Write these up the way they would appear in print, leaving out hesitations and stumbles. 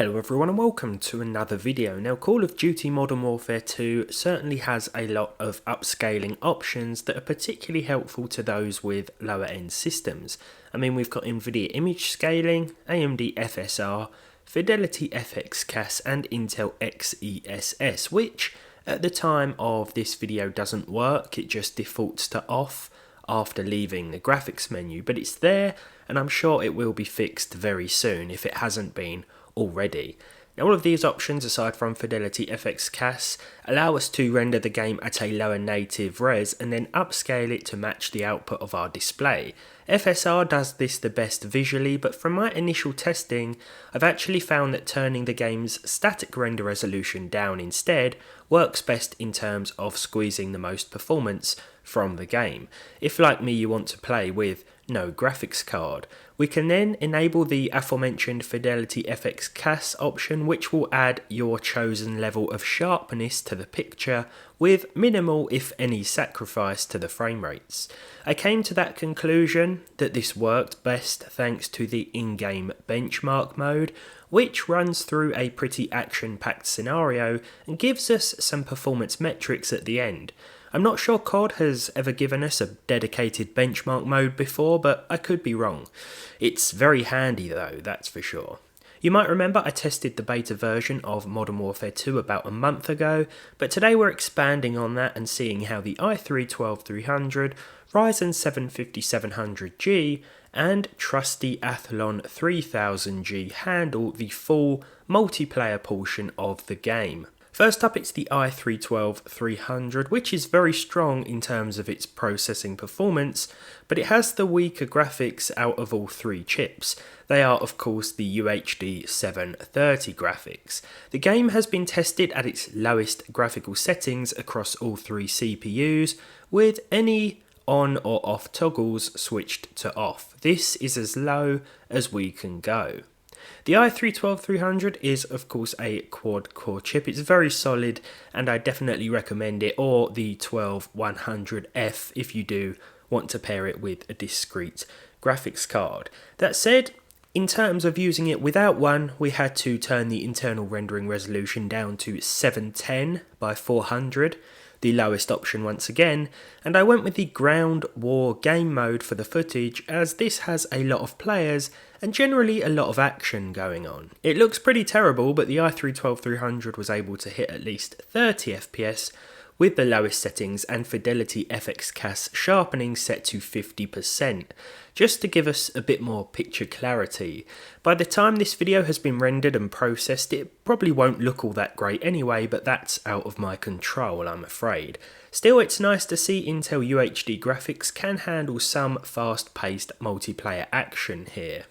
Hello everyone and welcome to another video. Now Call of Duty Modern Warfare 2 certainly has a lot of upscaling options that are particularly helpful to those with lower end systems. I mean, we've got NVIDIA image scaling, AMD FSR, Fidelity FX CAS and Intel XeSS, which at the time of this video doesn't work, it just defaults to off after leaving the graphics menu, but it's there and I'm sure it will be fixed very soon if it hasn't been already. Now, all of these options, aside from Fidelity FX CAS, allow us to render the game at a lower native res and then upscale it to match the output of our display. FSR does this the best visually, but from my initial testing, I've actually found that turning the game's static render resolution down instead works best in terms of squeezing the most performance from the game. If, like me, you want to play with no graphics card, we can then enable the aforementioned Fidelity FX CAS option, which will add your chosen level of sharpness to the picture with minimal, if any, sacrifice to the frame rates. I came to that conclusion that this worked best thanks to the in-game benchmark mode, which runs through a pretty action-packed scenario and gives us some performance metrics at the end. I'm not sure COD has ever given us a dedicated benchmark mode before, but I could be wrong. It's very handy though, that's for sure. You might remember I tested the beta version of Modern Warfare 2 about a month ago, but today we're expanding on that and seeing how the i3-12300, Ryzen 7 5700G and trusty Athlon 3000G handle the full multiplayer portion of the game. First up, it's the i3-12300, which is very strong in terms of its processing performance, but it has the weaker graphics out of all three chips. They are, of course, the UHD 730 graphics. The game has been tested at its lowest graphical settings across all three CPUs, with any on or off toggles switched to off. This is as low as we can go. The i3-12300 is of course a quad-core chip. It's very solid and I definitely recommend it, or the 12100F if you do want to pair it with a discrete graphics card. That said, in terms of using it without one, we had to turn the internal rendering resolution down to 710 by 400, the lowest option once again, and I went with the ground war game mode for the footage, as this has a lot of players and generally a lot of action going on. It looks pretty terrible, but the i3-12300 was able to hit at least 30 FPS with the lowest settings and Fidelity FX CAS sharpening set to 50%, just to give us a bit more picture clarity. By the time this video has been rendered and processed, it probably won't look all that great anyway, but that's out of my control, I'm afraid. Still, it's nice to see Intel UHD graphics can handle some fast-paced multiplayer action here.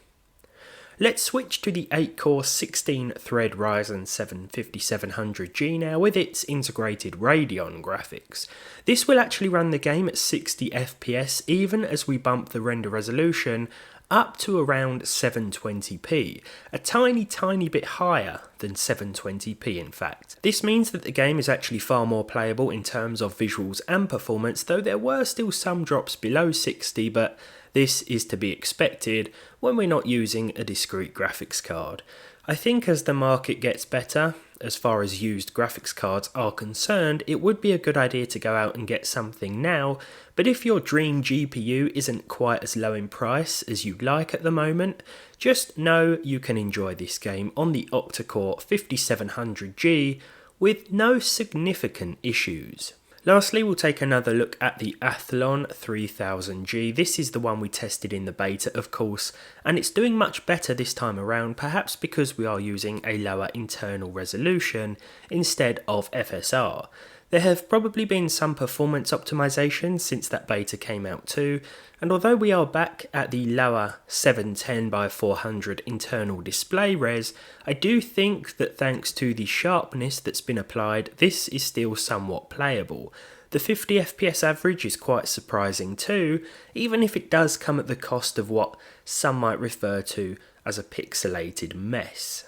Let's switch to the 8-core 16-thread Ryzen 7 5700G now with its integrated Radeon graphics. This will actually run the game at 60 FPS even as we bump the render resolution up to around 720p, a tiny bit higher than 720p in fact. This means that the game is actually far more playable in terms of visuals and performance, though there were still some drops below 60, but this is to be expected when we're not using a discrete graphics card. I think as the market gets better, as far as used graphics cards are concerned, it would be a good idea to go out and get something now, but if your dream GPU isn't quite as low in price as you'd like at the moment, just know you can enjoy this game on the octa-core 5700G with no significant issues. Lastly, we'll take another look at the Athlon 3000G. This is the one we tested in the beta, of course, and it's doing much better this time around, perhaps because we are using a lower internal resolution instead of FSR. There have probably been some performance optimization since that beta came out too, and although we are back at the lower 710 by 400 internal display res, I do think that thanks to the sharpness that's been applied, this is still somewhat playable. The 50 FPS average is quite surprising too, even if it does come at the cost of what some might refer to as a pixelated mess.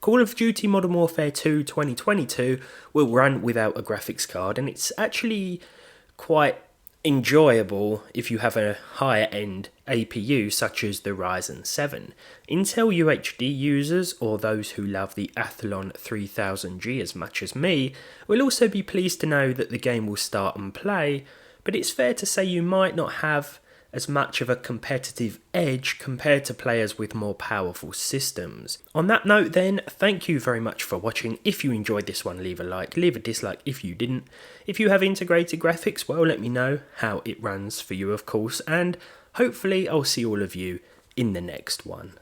Call of Duty Modern Warfare 2 2022 will run without a graphics card, and it's actually quite enjoyable if you have a higher end APU such as the Ryzen 7. Intel UHD users, or those who love the Athlon 3000G as much as me, will also be pleased to know that the game will start and play, but it's fair to say you might not have as much of a competitive edge compared to players with more powerful systems. On that note then, thank you very much for watching. If you enjoyed this one, leave a like, leave a dislike if you didn't. If you have integrated graphics, well, let me know how it runs for you, of course, and hopefully I'll see all of you in the next one.